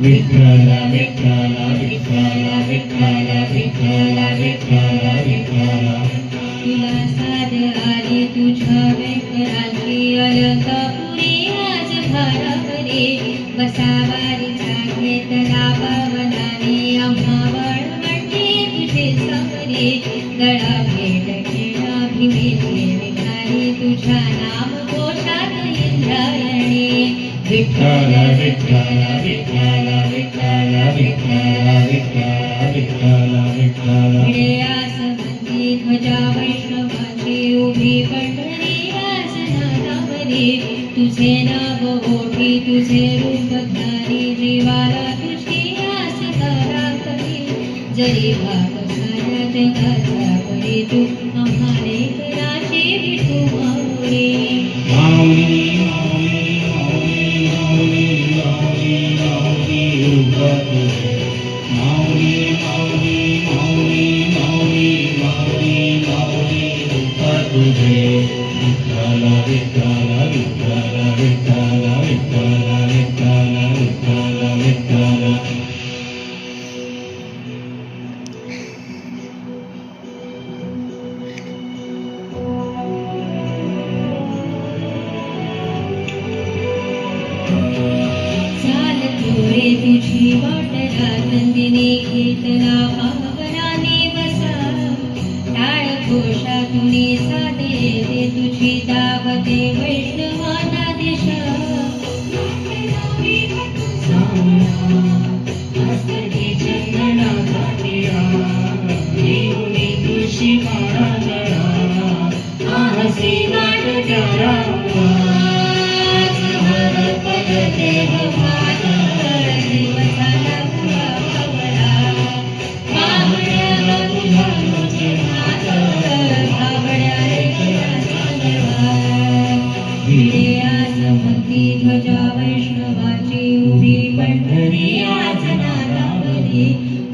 विठ्ठल विठ्ठल विठ्ठल विठ्ठल विठ्ठल विठ्ठल विठ्ठल तुला साध आली तुझ्या व्यंकराची अलंकापुरी आज घरावरी बसावारीचा घेतला पवनाने आम्हा बळवंटी तुझे समरे गळा भेट खेळा भीमेचे विठारी तुझ्या नाम घोषात इंद्रायणी विठ्ठल विठ्ठल विठ्ठल विठ्ठल विठ्ठल विठ्ठल विठ्ठल विठ्ठल ध्वजा वैष्णवाची उभी पंढरी आसनावरी तुझे नाव ओठी तुझे रूप धारी जीवाला तुझी आस करा करी जरी भाग साऱ्या जगाचा परी तू आम्हा लेकराची विठू माऊली माऊली माऊली माऊली माऊली माऊली रूप तुझे माऊली माऊली माऊली माऊली माऊली माऊली रूप तुझे विठ्ठल विठ्ठल विठ्ठल विठ्ठल विठ्ठल विठ्ठल विठ्ठल विठ्ठल चाल थोडे तुझी वाटला नंदिनी घेतला पावनाने बसा टाळ घोषातून साधे दे तुझी दावते वैष्णवाना दिशा हस्तकी चंदना घाटिया देऊनी तुळशी माळा गळा आहसी वाट त्याला ध्वजा वैष्णवाची उभी पंढरी आज नादावरी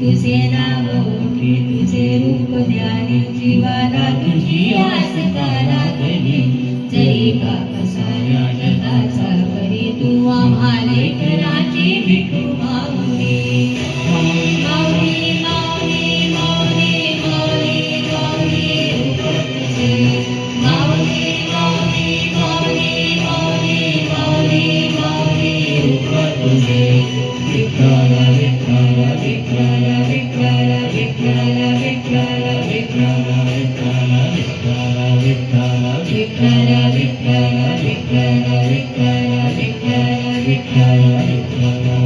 तुझे नाव ओठी तुझे रूप ध्यानी जीवाला तुझी आस करा करी जरी पाप साऱ्या जगाचा परी तू आम्हा लेकराची विठू माऊली माऊली माऊली माऊली माऊली माऊली रूप तुझे माऊली माऊली माऊली माऊली माऊली माऊली रूप तुझे विठ्ठल विठ्ठल विठ्ठल विठ्ठल विठ्ठल विठ्ठल विठ्ठल विठ्ठल विठ्ठल विठ्ठल विठ्ठल विठ्ठल विठ्ठल विठ्ठल विठ्ठल विठ्ठल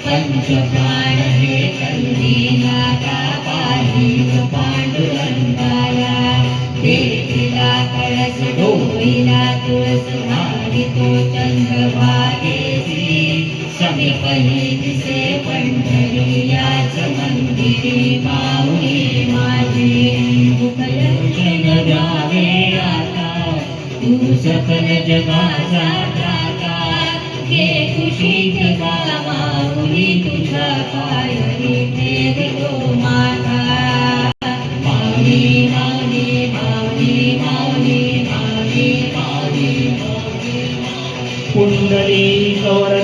पंचप्राण हे कंदीनाथा पाहिज पांडुरंगाला देखिला कळस डोईला तुळस भावितो चंद्रभागेसी समीपही दिसे पंढरी याच मंदिरी माऊली माझी मुखदर्शन द्यावे आता तू सकल जगाचा दाता घे खुशीचे माऊली तुझ्या पायरी ठेवितो माथा माऊली माऊली माऊली माऊली माऊली माऊली कुंडली गौर